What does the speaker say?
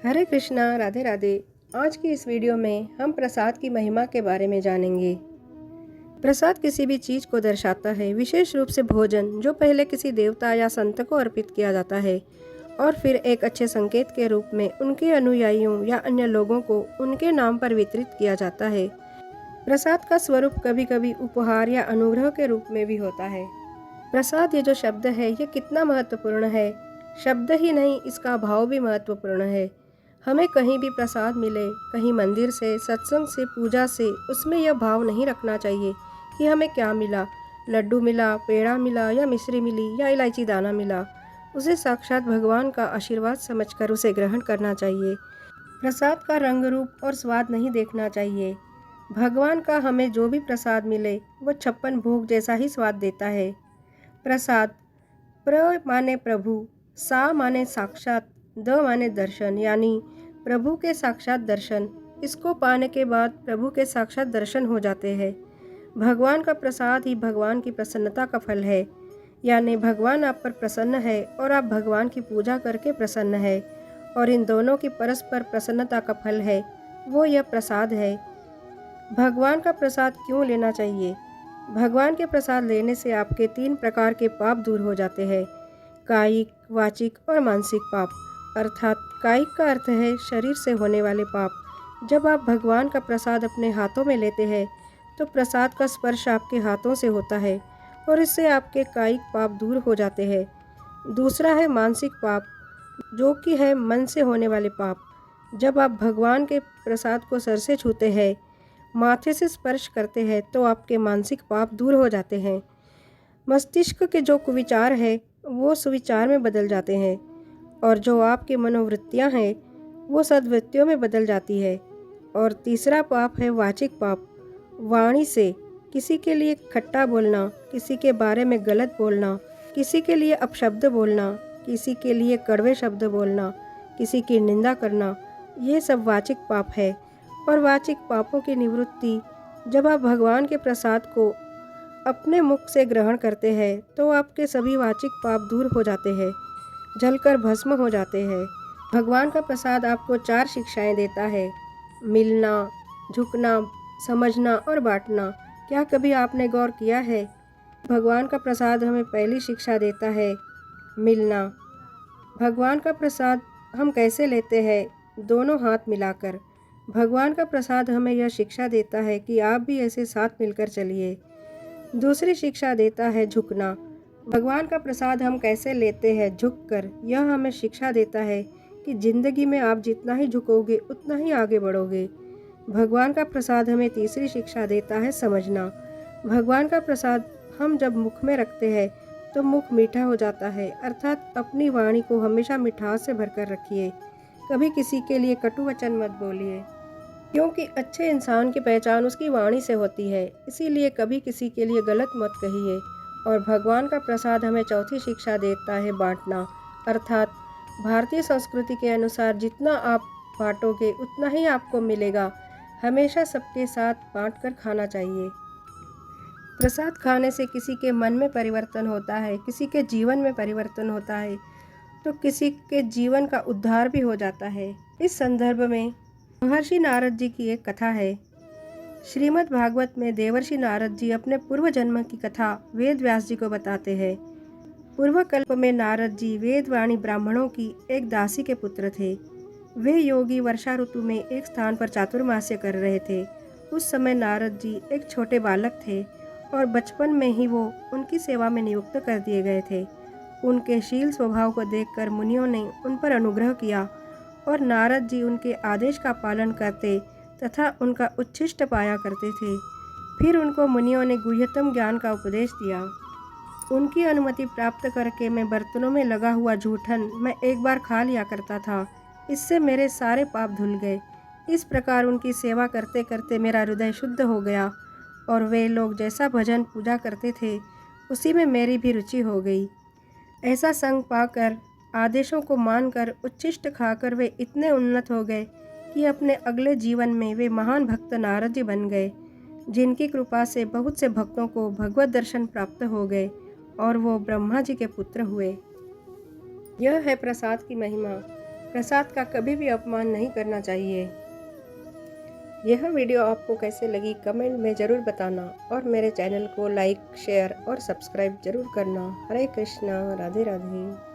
हरे कृष्णा, राधे राधे। आज की इस वीडियो में हम प्रसाद की महिमा के बारे में जानेंगे। प्रसाद किसी भी चीज को दर्शाता है, विशेष रूप से भोजन जो पहले किसी देवता या संत को अर्पित किया जाता है और फिर एक अच्छे संकेत के रूप में उनके अनुयायियों या अन्य लोगों को उनके नाम पर वितरित किया जाता है। प्रसाद का स्वरूप कभी कभी उपहार या अनुग्रह के रूप में भी होता है। प्रसाद ये जो शब्द है ये कितना महत्वपूर्ण है। शब्द ही नहीं, इसका भाव भी महत्वपूर्ण है। हमें कहीं भी प्रसाद मिले, कहीं मंदिर से, सत्संग से, पूजा से, उसमें यह भाव नहीं रखना चाहिए कि हमें क्या मिला, लड्डू मिला, पेड़ा मिला या मिश्री मिली या इलायची दाना मिला। उसे साक्षात भगवान का आशीर्वाद समझकर उसे ग्रहण करना चाहिए। प्रसाद का रंग रूप और स्वाद नहीं देखना चाहिए। भगवान का हमें जो भी प्रसाद मिले वो 56 भोग जैसा ही स्वाद देता है। प्रसाद प्र माने प्रभु, सा माने साक्षात, द माने दर्शन, यानी प्रभु के साक्षात दर्शन। इसको पाने के बाद प्रभु के साक्षात दर्शन हो जाते हैं। भगवान का प्रसाद ही भगवान की प्रसन्नता का फल है, यानी भगवान आप पर प्रसन्न है और आप भगवान की पूजा करके प्रसन्न है, और इन दोनों की परस्पर प्रसन्नता का फल है वो यह प्रसाद है। भगवान का प्रसाद क्यों लेना चाहिए? भगवान के प्रसाद लेने से आपके 3 प्रकार के पाप दूर हो जाते हैं, कायिक, वाचिक और मानसिक पाप। अर्थात कायिक का अर्थ है शरीर से होने वाले पाप। जब आप भगवान का प्रसाद अपने हाथों में लेते हैं तो प्रसाद का स्पर्श आपके हाथों से होता है और इससे आपके कायिक पाप दूर हो जाते हैं। दूसरा है मानसिक पाप, जो कि है मन से होने वाले पाप। जब आप भगवान के प्रसाद को सर से छूते हैं, माथे से स्पर्श करते हैं तो आपके मानसिक पाप दूर हो जाते हैं। मस्तिष्क के जो कुविचार है वो सुविचार में बदल जाते हैं और जो आपकी मनोवृत्तियां हैं वो सद्वृत्तियों में बदल जाती है। और तीसरा पाप है वाचिक पाप। वाणी से किसी के लिए खट्टा बोलना, किसी के बारे में गलत बोलना, किसी के लिए अपशब्द बोलना, किसी के लिए कड़वे शब्द बोलना, किसी की निंदा करना, ये सब वाचिक पाप है। और वाचिक पापों की निवृत्ति, जब आप भगवान के प्रसाद को अपने मुख से ग्रहण करते हैं तो आपके सभी वाचिक पाप दूर हो जाते हैं, जलकर भस्म हो जाते हैं। भगवान का प्रसाद आपको 4 शिक्षाएं देता है: मिलना, झुकना, समझना और बांटना। क्या कभी आपने गौर किया है? भगवान का प्रसाद हमें पहली शिक्षा देता है मिलना। भगवान का प्रसाद हम कैसे लेते हैं? दोनों हाथ मिलाकर। भगवान का प्रसाद हमें यह शिक्षा देता है कि आप भी ऐसे साथ मिलकर चलिए। दूसरी शिक्षा देता है झुकना। भगवान का प्रसाद हम कैसे लेते हैं? झुककर। यह हमें शिक्षा देता है कि जिंदगी में आप जितना ही झुकोगे उतना ही आगे बढ़ोगे। भगवान का प्रसाद हमें तीसरी शिक्षा देता है समझना। भगवान का प्रसाद हम जब मुख में रखते हैं तो मुख मीठा हो जाता है, अर्थात अपनी वाणी को हमेशा मिठास से भरकर रखिए। कभी किसी के लिए कटु वचन मत बोलिए, क्योंकि अच्छे इंसान की पहचान उसकी वाणी से होती है। इसीलिए कभी किसी के लिए गलत मत कहिए। और भगवान का प्रसाद हमें चौथी शिक्षा देता है बांटना, अर्थात भारतीय संस्कृति के अनुसार जितना आप बांटोगे उतना ही आपको मिलेगा। हमेशा सबके साथ बांटकर खाना चाहिए। प्रसाद खाने से किसी के मन में परिवर्तन होता है, किसी के जीवन में परिवर्तन होता है, तो किसी के जीवन का उद्धार भी हो जाता है। इस संदर्भ में महर्षि नारद जी की एक कथा है। श्रीमद् भागवत में देवर्षि नारद जी अपने पूर्व जन्म की कथा वेद व्यास जी को बताते हैं। पूर्व कल्प में नारद जी वेदवाणी ब्राह्मणों की एक दासी के पुत्र थे। वे योगी वर्षा ऋतु में एक स्थान पर चातुर्मास्य कर रहे थे। उस समय नारद जी एक छोटे बालक थे और बचपन में ही वो उनकी सेवा में नियुक्त कर दिए गए थे। उनके शील स्वभाव को देखकर मुनियों ने उन पर अनुग्रह किया और नारद जी उनके आदेश का पालन करते तथा उनका उच्छिष्ट पाया करते थे। फिर उनको मुनियों ने गुह्यतम ज्ञान का उपदेश दिया। उनकी अनुमति प्राप्त करके मैं बर्तनों में लगा हुआ जूठन मैं एक बार खा लिया करता था। इससे मेरे सारे पाप धुल गए। इस प्रकार उनकी सेवा करते करते मेरा हृदय शुद्ध हो गया और वे लोग जैसा भजन पूजा करते थे उसी में मेरी भी रुचि हो गई। ऐसा संग पाकर, आदेशों को मानकर, उच्छिष्ट खाकर वे इतने उन्नत हो गए कि अपने अगले जीवन में वे महान भक्त नारद जी बन गए, जिनकी कृपा से बहुत से भक्तों को भगवत दर्शन प्राप्त हो गए और वो ब्रह्मा जी के पुत्र हुए। यह है प्रसाद की महिमा। प्रसाद का कभी भी अपमान नहीं करना चाहिए। यह वीडियो आपको कैसे लगी कमेंट में ज़रूर बताना और मेरे चैनल को लाइक, शेयर और सब्सक्राइब ज़रूर करना। हरे कृष्णा, राधे राधे।